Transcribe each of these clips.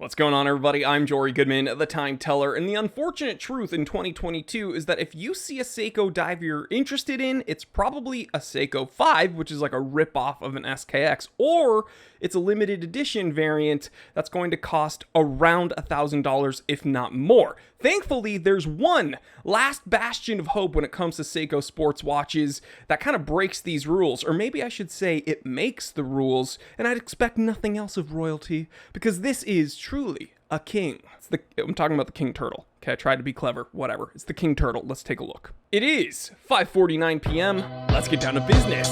What's going on, everybody? I'm Jory Goodman, the Time Teller, and the unfortunate truth in 2022 is that if you see a Seiko dive you're interested in, it's probably a Seiko 5, which is like a ripoff of an SKX, or it's a limited edition variant that's going to cost around $1,000, if not more. Thankfully, there's one last bastion of hope when it comes to Seiko sports watches that kind of breaks these rules, or maybe I should say it makes the rules, and I'd expect nothing else of royalty, because this is truly a king. I'm talking about the King Turtle. Okay, I tried to be clever, whatever. It's the King Turtle. Let's take a look. It is 5:49 p.m. Let's get down to business.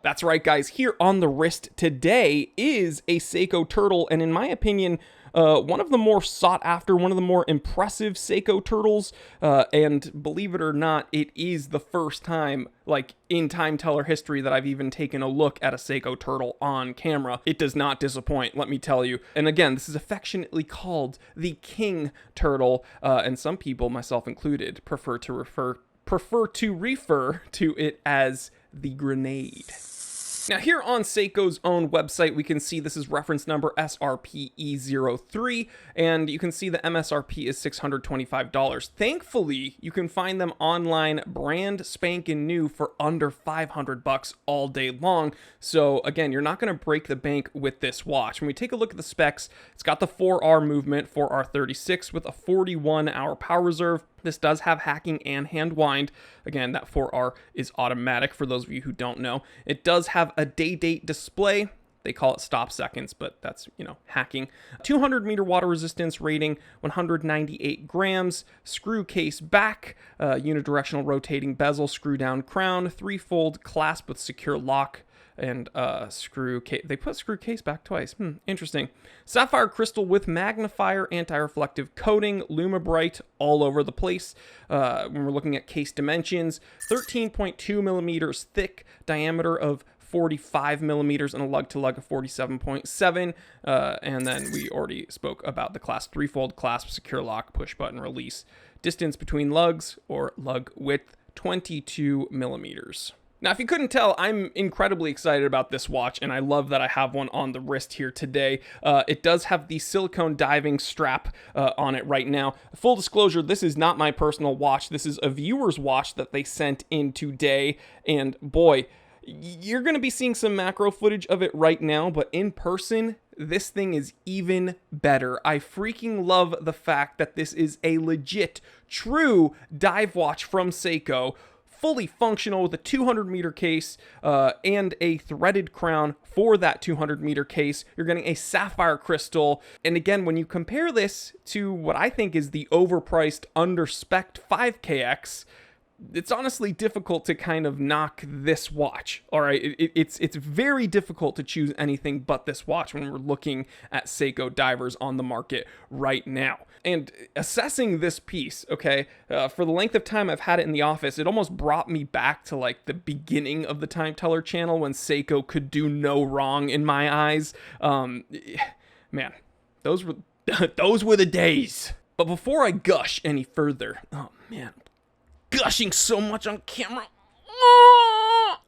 That's right, guys. Here on the wrist today is a Seiko Turtle, and in my opinion, one of the more sought after, one of the more impressive Seiko Turtles, and believe it or not, it is the first time, like, in Time Teller history that I've even taken a look at a Seiko Turtle on camera. It does not disappoint, let me tell you. And again, this is affectionately called the King Turtle, and some people, myself included, prefer to refer to it as the Grenade. Now here on Seiko's own website, we can see this is reference number SRPE03, and you can see the MSRP is $625. Thankfully, you can find them online brand spanking new for under $500 all day long. So again, you're not going to break the bank with this watch. When we take a look at the specs, it's got the 4R movement, 4R36 with a 41-hour power reserve. This does have hacking and hand wind. Again, that 4R is automatic for those of you who don't know. It does have a day date display. They call it stop seconds, but that's, hacking. 200 meter water resistance rating, 198 grams, screw case back, unidirectional rotating bezel, screw down crown, 3-fold clasp with secure lock, and screw case. They put screw case back twice. Interesting. Sapphire crystal with magnifier, anti-reflective coating, Lumibright all over the place. When we're looking at case dimensions, 13.2 millimeters thick, diameter of 45 millimeters, and a lug-to-lug of 47.7. And then we already spoke about the clasp, 3-fold clasp, secure lock, push button release. Distance between lugs, or lug width, 22 millimeters. Now, if you couldn't tell, I'm incredibly excited about this watch, and I love that I have one on the wrist here today. It does have the silicone diving strap on it right now. Full disclosure, this is not my personal watch. This is a viewer's watch that they sent in today, and boy, you're going to be seeing some macro footage of it right now, but in person, this thing is even better. I freaking love the fact that this is a legit, true dive watch from Seiko, fully functional with a 200-meter case and a threaded crown for that 200-meter case. You're getting a sapphire crystal. And again, when you compare this to what I think is the overpriced, under-spec'd 5KX, it's honestly difficult to kind of knock this watch. All right, it's very difficult to choose anything but this watch when we're looking at Seiko divers on the market right now. And assessing this piece, okay, for the length of time I've had it in the office, it almost brought me back to like the beginning of the Time Teller channel when Seiko could do no wrong in my eyes. Man, those were the days. But before I gush any further, oh man, gushing so much on camera.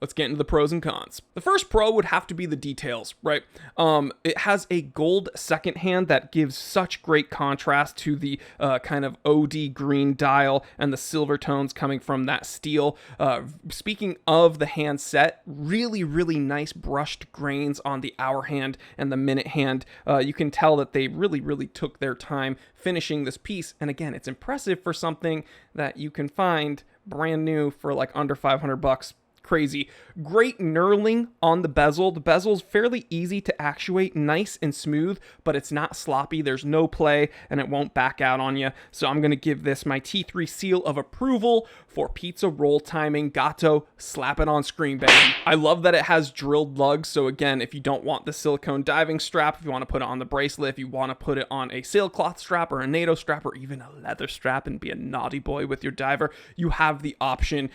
Let's get into the pros and cons. The first pro would have to be the details, right? It has a gold second hand that gives such great contrast to the kind of OD green dial and the silver tones coming from that steel. Speaking of the handset, really, really nice brushed grains on the hour hand and the minute hand. You can tell that they really, really took their time finishing this piece. And again, it's impressive for something that you can find brand new for like under $500. Crazy. Great knurling on the bezel. The bezel's fairly easy to actuate, nice and smooth, but it's not sloppy. There's no play, and it won't back out on you. So I'm going to give this my T3 seal of approval for pizza roll timing. Gato, slap it on screen, baby. I love that it has drilled lugs. So again, if you don't want the silicone diving strap, if you want to put it on the bracelet, if you want to put it on a sailcloth strap or a NATO strap or even a leather strap and be a naughty boy with your diver, you have the option.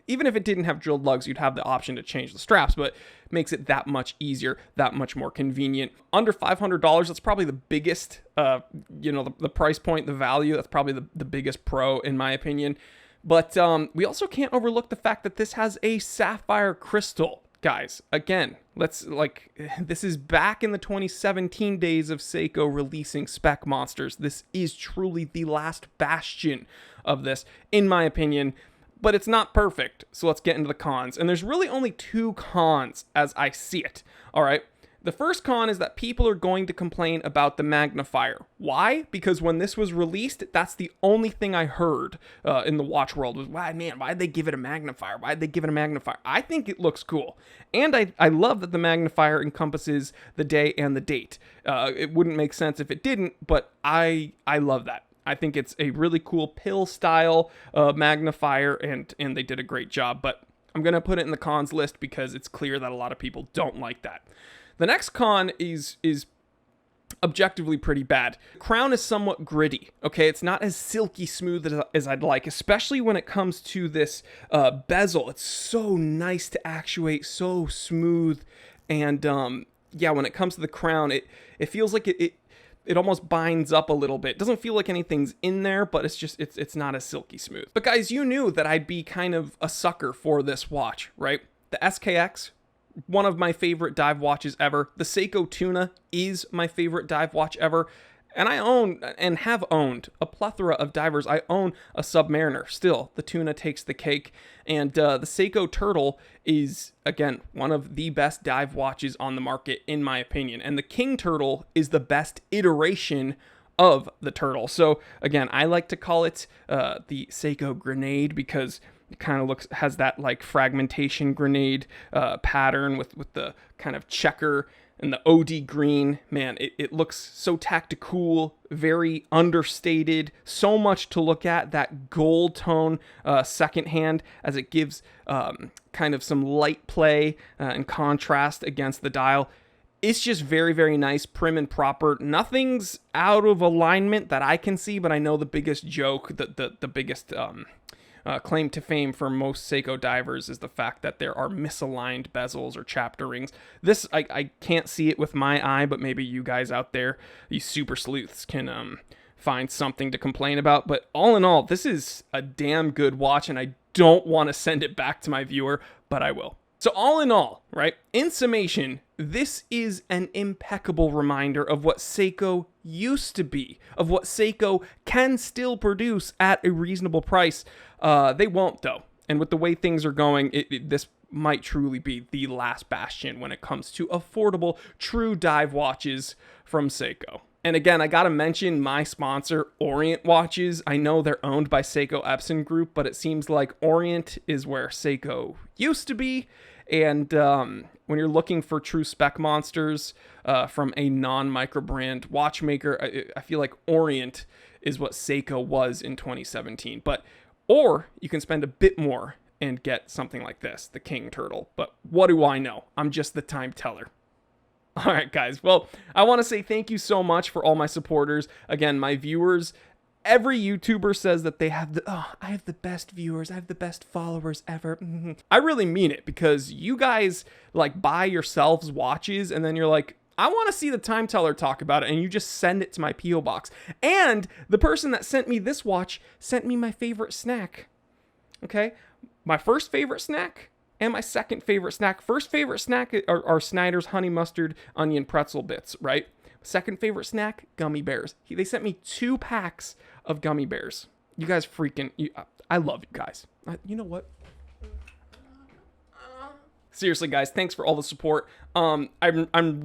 Even if it didn't have drilled lugs, you'd have the option to change the straps, but makes it that much easier, that much more convenient. Under $500, that's probably the biggest, the price point, the value, that's probably the biggest pro in my opinion. But we also can't overlook the fact that this has a sapphire crystal. Guys, again, this is back in the 2017 days of Seiko releasing spec monsters. This is truly the last bastion of this, in my opinion, but it's not perfect. So let's get into the cons. And there's really only 2 cons as I see it. All right. The first con is that people are going to complain about the magnifier. Why? Because when this was released, that's the only thing I heard in the watch world was, why'd they give it a magnifier? Why'd they give it a magnifier? I think it looks cool. And I love that the magnifier encompasses the day and the date. It wouldn't make sense if it didn't, but I love that. I think it's a really cool pill style magnifier, and they did a great job. But I'm going to put it in the cons list because it's clear that a lot of people don't like that. The next con is objectively pretty bad. The crown is somewhat gritty, okay? It's not as silky smooth as I'd like, especially when it comes to this bezel. It's so nice to actuate, so smooth, and yeah, when it comes to the crown, it feels like it almost binds up a little bit. It doesn't feel like anything's in there, but it's not as silky smooth. But guys, you knew that I'd be kind of a sucker for this watch, right? The SKX, one of my favorite dive watches ever. The Seiko Tuna is my favorite dive watch ever. And I own and have owned a plethora of divers. I own a Submariner. Still, the Tuna takes the cake. And the Seiko Turtle is, again, one of the best dive watches on the market, in my opinion. And the King Turtle is the best iteration of the Turtle. So, again, I like to call it the Seiko Grenade because it kind of has that like fragmentation grenade pattern with the kind of checker and the OD green. Man, it looks so tactical, very understated, so much to look at. That gold tone second hand as it gives kind of some light play and contrast against the dial. It's just very, very nice, prim and proper. Nothing's out of alignment that I can see, but I know the biggest joke, the biggest claim to fame for most Seiko divers is the fact that there are misaligned bezels or chapter rings. This, I can't see it with my eye, but maybe you guys out there, you super sleuths, can find something to complain about. But all in all, this is a damn good watch, and I don't want to send it back to my viewer, but I will. So all in all, right, in summation, this is an impeccable reminder of what Seiko used to be, of what Seiko can still produce at a reasonable price. They won't, though. And with the way things are going, this might truly be the last bastion when it comes to affordable, true dive watches from Seiko. And again, I gotta mention my sponsor, Orient Watches. I know they're owned by Seiko Epson Group, but it seems like Orient is where Seiko used to be. And when you're looking for true spec monsters from a non-micro brand watchmaker, I feel like Orient is what Seiko was in 2017. Or you can spend a bit more and get something like this, the King Turtle. But what do I know? I'm just the time teller. All right, guys. Well, I want to say thank you so much for all my supporters. Again, my viewers. Every YouTuber says that they have I have the best viewers, I have the best followers ever. I really mean it, because you guys like buy yourselves watches and then you're like, I want to see the time teller talk about it, and you just send it to my P.O. box. And the person that sent me this watch sent me my favorite snack. Okay? My first favorite snack and my second favorite snack. First favorite snack are Snyder's honey mustard onion pretzel bits, right? Second favorite snack, gummy bears. They sent me 2 packs of gummy bears. You guys I love you guys. You know what? Seriously, guys, thanks for all the support. I'm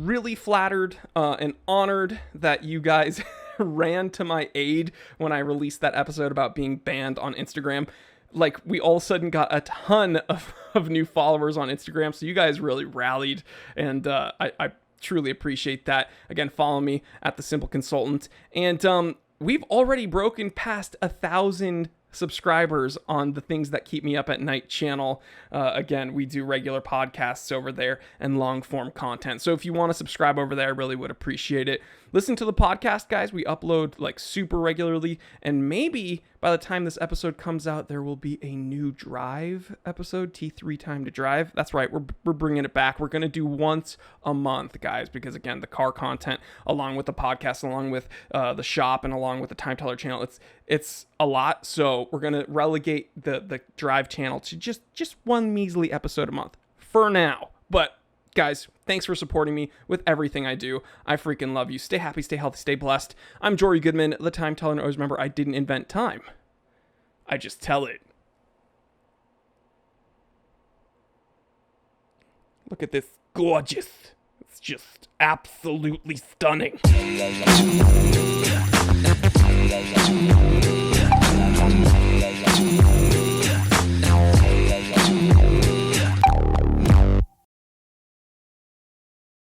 really flattered and honored that you guys ran to my aid when I released that episode about being banned on Instagram. Like, we all of a sudden got a ton of new followers on Instagram, so you guys really rallied, and I truly appreciate that. Again, follow me at The Simple Consultant. And we've already broken past 1,000 subscribers on the Things That Keep Me Up at Night channel. Again, we do regular podcasts over there and long form content. So if you want to subscribe over there, I really would appreciate it. Listen to the podcast, guys. We upload like super regularly, and maybe by the time this episode comes out, there will be a new Drive episode, T3 Time to Drive. That's right, we're bringing it back. We're going to do once a month, guys, because again, the car content, along with the podcast, along with the shop, and along with the Time Teller channel, it's a lot. So we're going to relegate the Drive channel to just one measly episode a month for now. But guys, thanks for supporting me with everything I do. I freaking love you. Stay happy, stay healthy, stay blessed. I'm Jory Goodman, the Time Teller, and always remember, I didn't invent time. I just tell it. Look at this gorgeous. It's just absolutely stunning.